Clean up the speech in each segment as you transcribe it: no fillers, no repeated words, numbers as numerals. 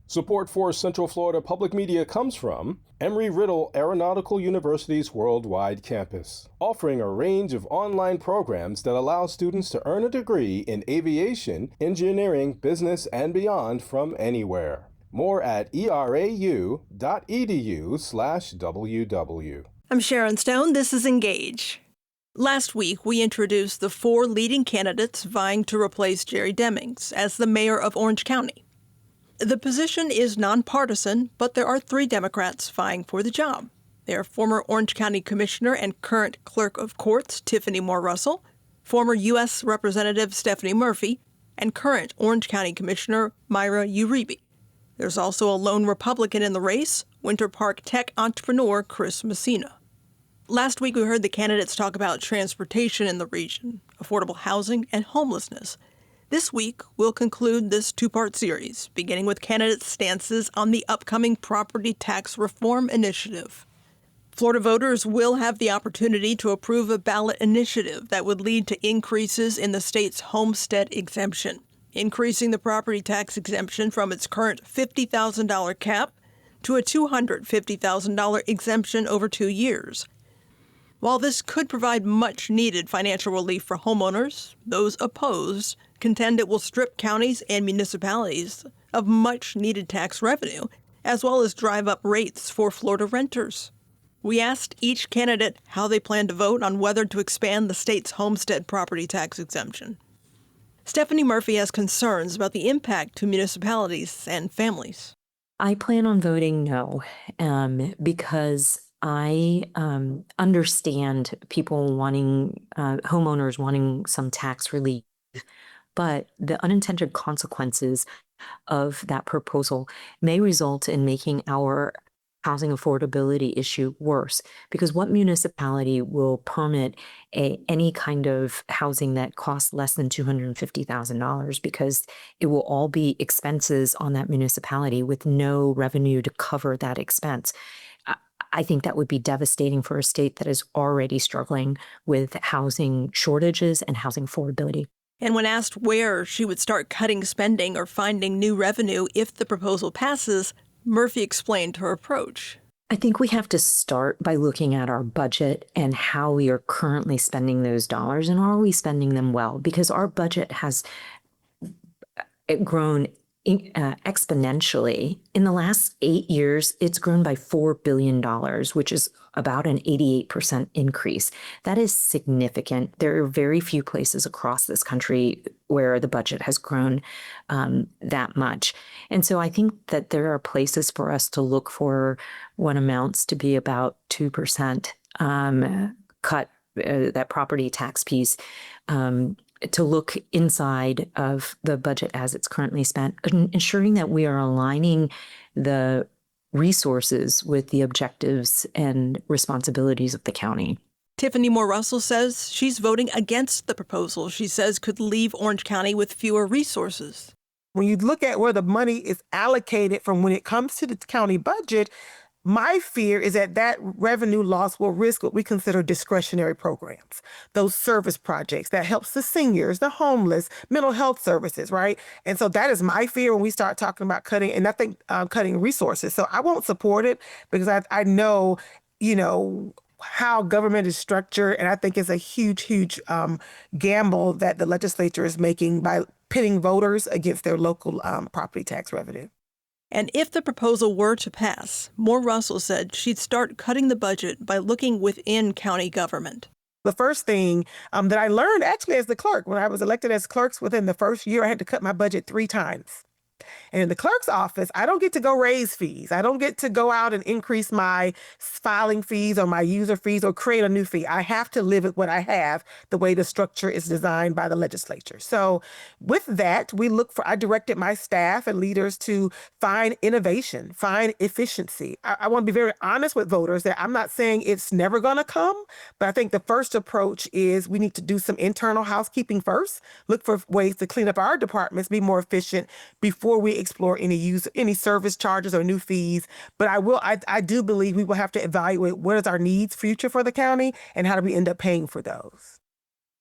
Support for Central Florida Public Media comes from Embry-Riddle Aeronautical University's worldwide campus, offering a range of online programs that allow students to earn a degree in aviation, engineering, business, and beyond from anywhere. More at erau.edu/ww. I'm Sharon Stone. This is Engage. Last week, we introduced the 4 leading candidates vying to replace Jerry Demings as the mayor of Orange County. The position is nonpartisan, but there are 3 Democrats vying for the job. They are former Orange County Commissioner and current Clerk of Courts Tiffany Moore Russell, former U.S. Representative Stephanie Murphy, and current Orange County Commissioner Myra Uribe. There's also a lone Republican in the race, Winter Park tech entrepreneur Chris Messina. Last week, we heard the candidates talk about transportation in the region, affordable housing, and homelessness. This week, we'll conclude this 2-part series, beginning with candidates' stances on the upcoming property tax reform initiative. Florida voters will have the opportunity to approve a ballot initiative that would lead to increases in the state's homestead exemption, increasing the property tax exemption from its current $50,000 cap to a $250,000 exemption over 2 years. While this could provide much-needed financial relief for homeowners, those opposed contend it will strip counties and municipalities of much-needed tax revenue, as well as drive up rates for Florida renters. We asked each candidate how they plan to vote on whether to expand the state's homestead property tax exemption. Stephanie Murphy has concerns about the impact to municipalities and families. I plan on voting no, because I understand people wanting, homeowners wanting some tax relief, but the unintended consequences of that proposal may result in making our housing affordability issue worse, because what municipality will permit any kind of housing that costs less than $250,000, because it will all be expenses on that municipality with no revenue to cover that expense. I think that would be devastating for a state that is already struggling with housing shortages and housing affordability. And when asked where she would start cutting spending or finding new revenue if the proposal passes, Murphy explained her approach. I think we have to start by looking at our budget and how we are currently spending those dollars, and are we spending them well? Because our budget has grown exponentially. In the last 8 years, it's grown by $4 billion, which is about an 88% increase. That is significant. There are very few places across this country where the budget has grown that much. And so I think that there are places for us to look for what amounts to be about 2% cut, that property tax piece, to look inside of the budget as it's currently spent, ensuring that we are aligning the resources with the objectives and responsibilities of the county. Tiffany Moore Russell says she's voting against the proposal she says could leave Orange County with fewer resources. When you look at where the money is allocated from when it comes to the county budget, my fear is that that revenue loss will risk what we consider discretionary programs, those service projects that helps the seniors, the homeless, mental health services, right? And so that is my fear when we start talking about cutting, and I think cutting resources. So I won't support it because I know, how government is structured, and I think it's a huge gamble that the legislature is making by pitting voters against their local property tax revenue. And if the proposal were to pass, Moore Russell said she'd start cutting the budget by looking within county government. The first thing that I learned actually as the clerk, when I was elected as clerks, within the first year, I had to cut my budget 3 times. And in the clerk's office, I don't get to go raise fees. I don't get to go out and increase my filing fees or my user fees or create a new fee. I have to live with what I have, the way the structure is designed by the legislature. So with that, I directed my staff and leaders to find innovation, find efficiency. I want to be very honest with voters that I'm not saying it's never going to come, but I think the first approach is we need to do some internal housekeeping first, look for ways to clean up our departments, be more efficient before we explore any service charges or new fees. But I do believe we will have to evaluate what is our needs future for the county and how do we end up paying for those.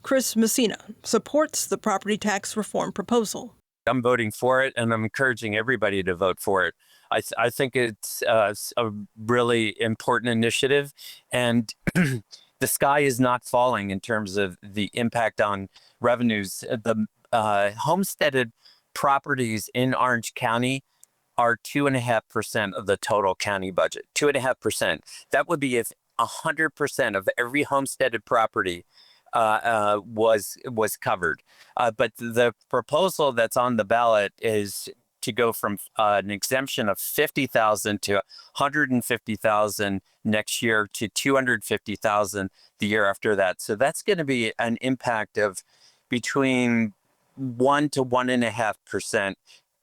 Chris Messina supports the property tax reform proposal. I'm voting for it, and I'm encouraging everybody to vote for it. I think it's a really important initiative, and the sky is not falling in terms of the impact on revenues. The homesteaded properties in Orange County are 2.5% of the total county budget. 2.5%. That would be if 100% of every homesteaded property was covered. But the proposal that's on the ballot is to go from an exemption of 50,000 to 150,000 next year to 250,000 the year after that. So that's going to be an impact of between 1 to 1.5%,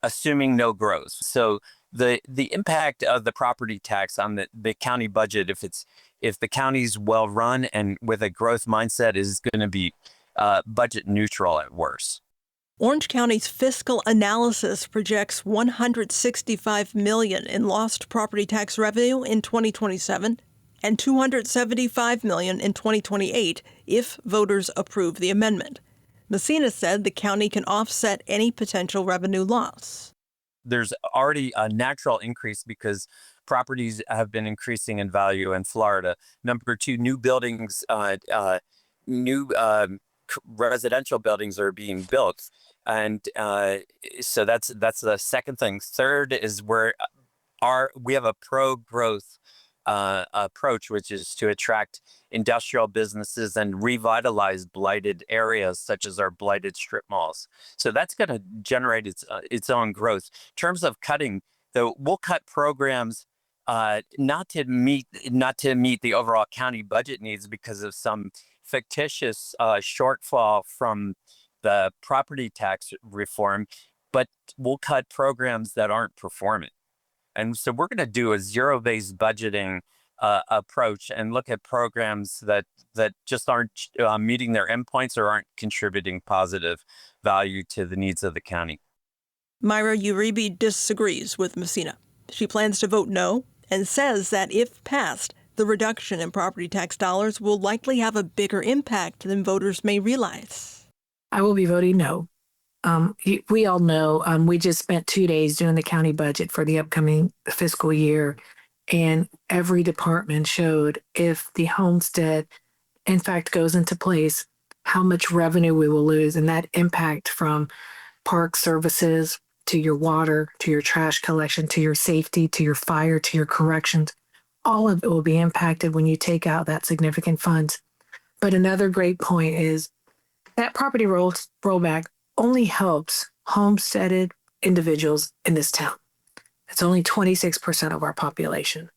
assuming no growth. So the impact of the property tax on the county budget, if the county's well run and with a growth mindset, is going to be budget neutral at worst. Orange County's fiscal analysis projects $165 million in lost property tax revenue in 2027 and $275 million in 2028 if voters approve the amendment. Messina said the county can offset any potential revenue loss. There's already a natural increase because properties have been increasing in value in Florida. Number two, new buildings, new residential buildings are being built. And so that's the second thing. Third is we have a pro-growth approach, which is to attract industrial businesses and revitalize blighted areas such as our blighted strip malls. So that's going to generate its own growth. In terms of cutting, though, we'll cut programs not to meet the overall county budget needs because of some fictitious shortfall from the property tax reform, but we'll cut programs that aren't performing. And so we're going to do a zero-based budgeting approach and look at programs that just aren't meeting their endpoints or aren't contributing positive value to the needs of the county. Myra Uribe disagrees with Messina. She plans to vote no and says that if passed, the reduction in property tax dollars will likely have a bigger impact than voters may realize. I will be voting no. We all know we just spent 2 days doing the county budget for the upcoming fiscal year, and every department showed if the homestead, in fact, goes into place, how much revenue we will lose, and that impact from park services to your water, to your trash collection, to your safety, to your fire, to your corrections. All of it will be impacted when you take out that significant funds. But another great point is that property rollback only helps homesteaded individuals in this town. It's only 26% of our population.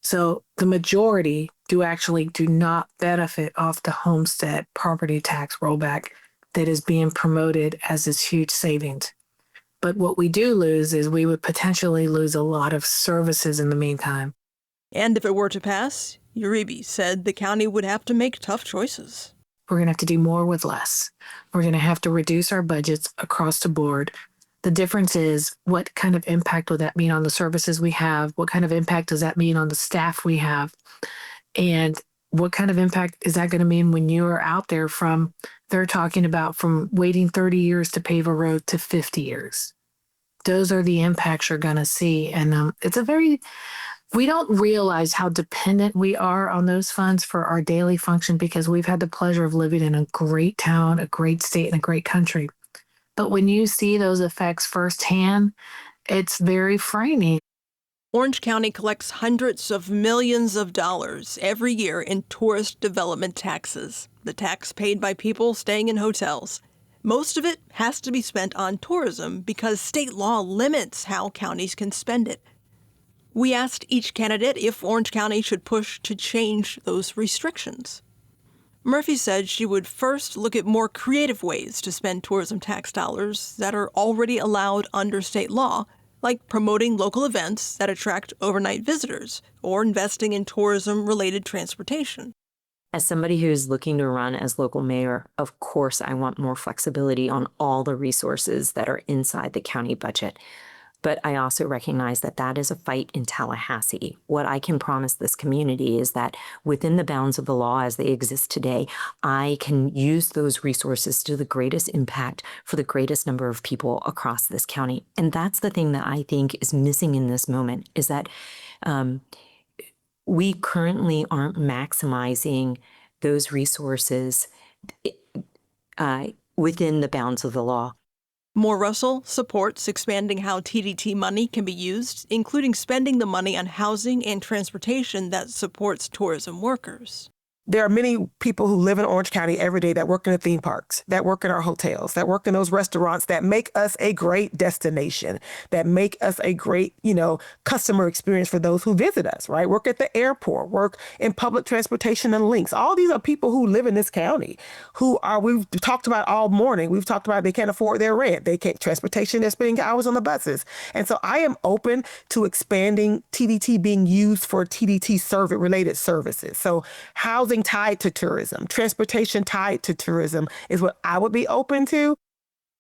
So the majority do not benefit off the homestead property tax rollback that is being promoted as this huge savings. But what we do lose is we would potentially lose a lot of services in the meantime. And if it were to pass, Uribe said the county would have to make tough choices. We're going to have to do more with less. We're going to have to reduce our budgets across the board. The difference is, what kind of impact will that mean on the services we have? What kind of impact does that mean on the staff we have? And what kind of impact is that going to mean when you are out there they're talking about from waiting 30 years to pave a road to 50 years. Those are the impacts you're going to see. And we don't realize how dependent we are on those funds for our daily function because we've had the pleasure of living in a great town, a great state, and a great country. But when you see those effects firsthand, it's very frightening. Orange County collects hundreds of millions of dollars every year in tourist development taxes, the tax paid by people staying in hotels. Most of it has to be spent on tourism because state law limits how counties can spend it. We asked each candidate if Orange County should push to change those restrictions. Murphy said she would first look at more creative ways to spend tourism tax dollars that are already allowed under state law, like promoting local events that attract overnight visitors or investing in tourism-related transportation. As somebody who's looking to run as local mayor, of course, I want more flexibility on all the resources that are inside the county budget. But I also recognize that that is a fight in Tallahassee. What I can promise this community is that within the bounds of the law as they exist today, I can use those resources to the greatest impact for the greatest number of people across this county. And that's the thing that I think is missing in this moment, is that we currently aren't maximizing those resources within the bounds of the law. Moore Russell supports expanding how TDT money can be used, including spending the money on housing and transportation that supports tourism workers. There are many people who live in Orange County every day that work in the theme parks, that work in our hotels, that work in those restaurants that make us a great destination, that make us a great, customer experience for those who visit us, right? Work at the airport, work in public transportation and links. All these are people who live in this county we've talked about all morning. We've talked about they can't afford their rent. They can't transportation. They're spending hours on the buses. And so I am open to expanding TDT being used for TDT related services. So housing tied to tourism, transportation tied to tourism is what I would be open to.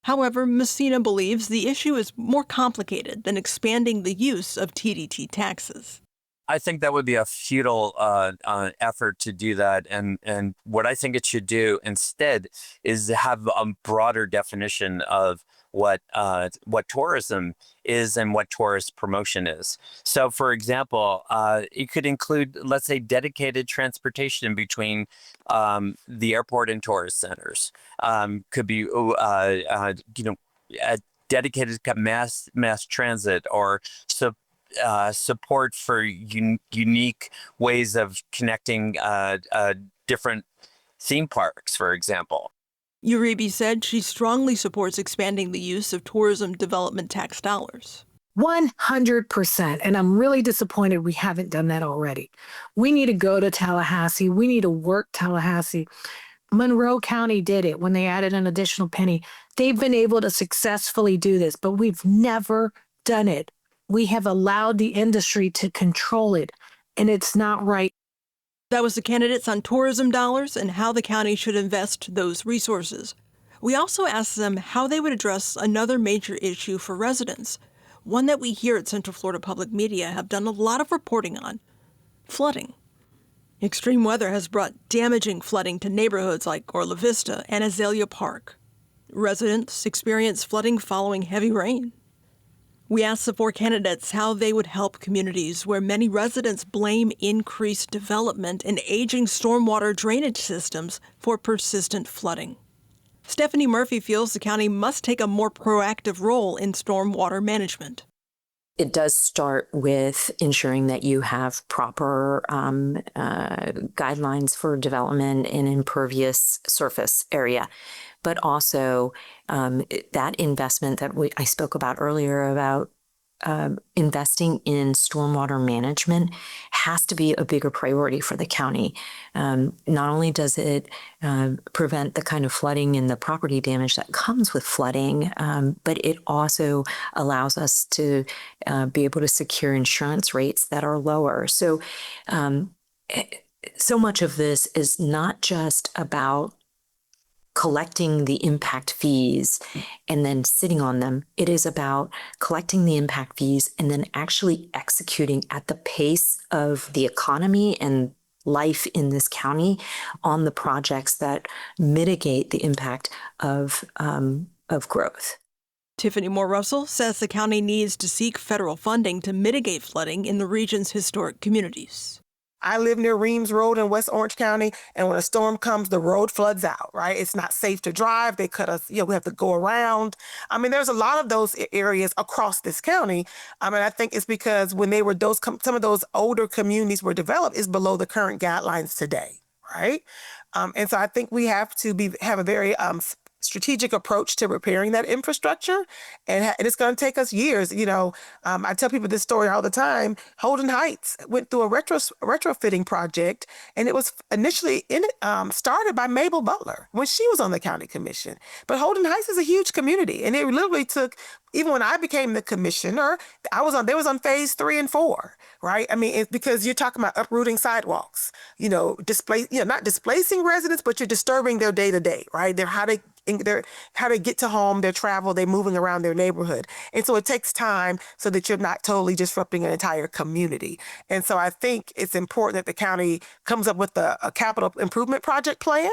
However, Messina believes the issue is more complicated than expanding the use of TDT taxes. I think that would be a futile effort to do that. And what I think it should do instead is have a broader definition of what tourism is and what tourist promotion is. So, for example, it could include, let's say, dedicated transportation between the airport and tourist centers. Could be, dedicated mass transit or support for unique ways of connecting different theme parks, for example. Uribe said she strongly supports expanding the use of tourism development tax dollars. 100%. And I'm really disappointed we haven't done that already. We need to go to Tallahassee. We need to work Tallahassee. Monroe County did it when they added an additional penny. They've been able to successfully do this, but we've never done it. We have allowed the industry to control it, and it's not right. That was the candidates on tourism dollars and how the county should invest those resources. We also asked them how they would address another major issue for residents, one that we here at Central Florida Public Media have done a lot of reporting on: flooding. Extreme weather has brought damaging flooding to neighborhoods like Orla Vista and Azalea Park. Residents experience flooding following heavy rain. We asked the four candidates how they would help communities where many residents blame increased development and aging stormwater drainage systems for persistent flooding. Stephanie Murphy feels the county must take a more proactive role in stormwater management. It does start with ensuring that you have proper guidelines for development in impervious surface area, but also that investment that I spoke about earlier about investing in stormwater management has to be a bigger priority for the county. Not only does it prevent the kind of flooding and the property damage that comes with flooding, but it also allows us to be able to secure insurance rates that are lower. So, so much of this is not just about collecting the impact fees and then sitting on them. It is about collecting the impact fees and then actually executing at the pace of the economy and life in this county on the projects that mitigate the impact of growth. Tiffany Moore Russell says the county needs to seek federal funding to mitigate flooding in the region's historic communities. I live near Reams Road in West Orange County, and when a storm comes, the road floods out, right? It's not safe to drive. They cut us, we have to go around. I mean, there's a lot of those areas across this county. I mean, I think it's because when they were some of those older communities were developed is below the current guidelines today, right? And so I think we have to have a very strategic approach to repairing that infrastructure, and it's going to take us years. I tell people this story all the time. Holden Heights went through a retrofitting project, and it was initially started by Mabel Butler when she was on the county commission. But Holden Heights is a huge community, and it literally took. Even when I became the commissioner, they was on phase 3 and 4, right? I mean, it's because you're talking about uprooting sidewalks, not displacing residents, but you're disturbing their day to day, right? How they how they get to home, their travel, they're moving around their neighborhood. And so it takes time so that you're not totally disrupting an entire community. And so I think it's important that the county comes up with a capital improvement project plan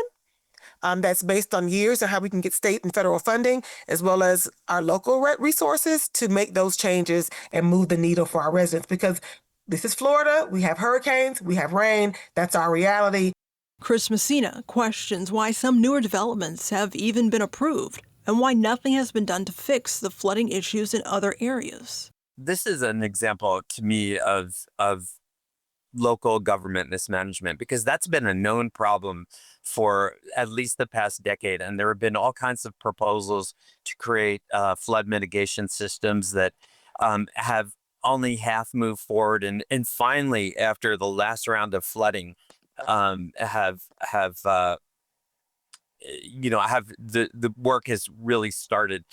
that's based on years and how we can get state and federal funding, as well as our local resources to make those changes and move the needle for our residents. Because this is Florida, we have hurricanes, we have rain, that's our reality. Chris Messina questions why some newer developments have even been approved and why nothing has been done to fix the flooding issues in other areas. This is an example to me of local government mismanagement, because that's been a known problem for at least the past decade. And there have been all kinds of proposals to create flood mitigation systems that have only half moved forward. And finally, after the last round of flooding, have the work has really started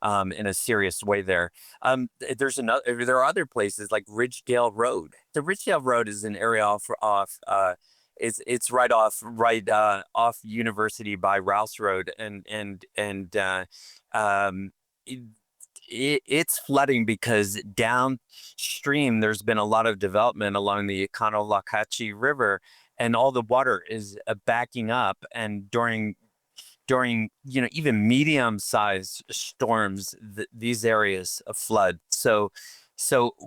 in a serious way there. There are other places like Ridgedale Road. The Ridgedale Road is an area it's right off University by Rouse Road, it's flooding because downstream there's been a lot of development along the Kanawakachi River, and all the water is backing up, and during even medium-sized storms, these areas flood. So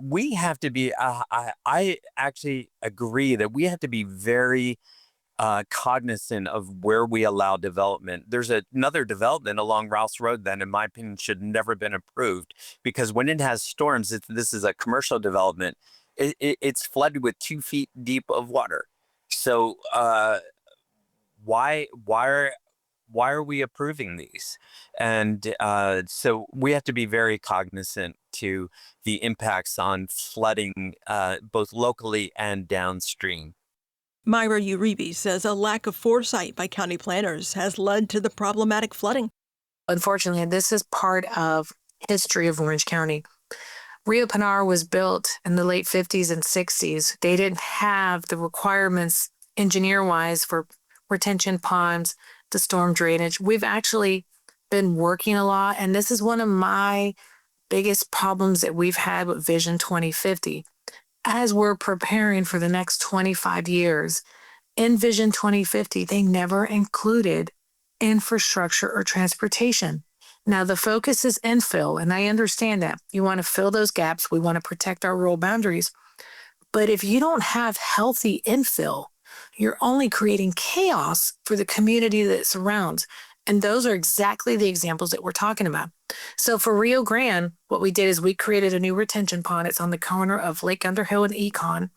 we have to be I actually agree that we have to be very cognizant of where we allow development. There's another development along Rouse Road that, in my opinion, should never been approved, because when it has storms, this is a commercial development. It's flooded with 2 feet deep of water. So why are we approving these? And so we have to be very cognizant to the impacts on flooding, both locally and downstream. Myra Uribe says a lack of foresight by county planners has led to the problematic flooding. Unfortunately, this is part of history of Orange County. Rio Pinar was built in the late 50s and 60s. They didn't have the requirements engineer-wise for retention ponds, the storm drainage. We've actually been working a lot, and this is one of my biggest problems that we've had with Vision 2050. As we're preparing for the next 25 years, in Vision 2050, they never included infrastructure or transportation. Now, the focus is infill, and I understand that. You want to fill those gaps. We want to protect our rural boundaries. But if you don't have healthy infill, you're only creating chaos for the community that surrounds. And those are exactly the examples that we're talking about. So for Rio Grande, what we did is we created a new retention pond. It's on the corner of Lake Underhill and Econ.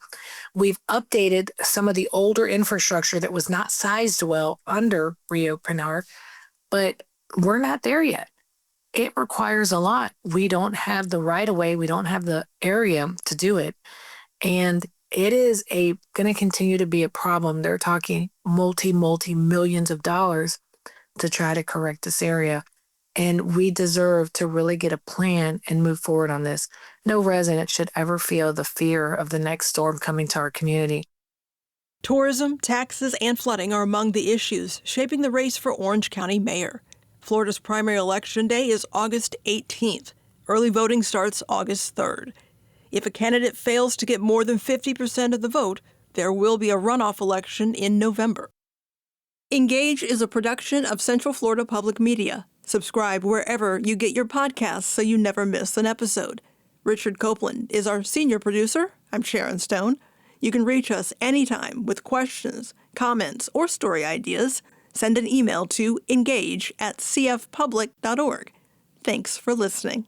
We've updated some of the older infrastructure that was not sized well under Rio Pinar, but we're not there yet. It requires a lot. We don't have the right of way. We don't have the area to do it. And it is going to continue to be a problem. They're talking multi-millions of dollars to try to correct this area. And we deserve to really get a plan and move forward on this. No resident should ever feel the fear of the next storm coming to our community. Tourism, taxes, and flooding are among the issues shaping the race for Orange County mayor. Florida's primary election day is August 18th. Early voting starts August 3rd. If a candidate fails to get more than 50% of the vote, there will be a runoff election in November. Engage is a production of Central Florida Public Media. Subscribe wherever you get your podcasts so you never miss an episode. Richard Copeland is our senior producer. I'm Sharon Stone. You can reach us anytime with questions, comments, or story ideas. Send an email to engage@cfpublic.org. Thanks for listening.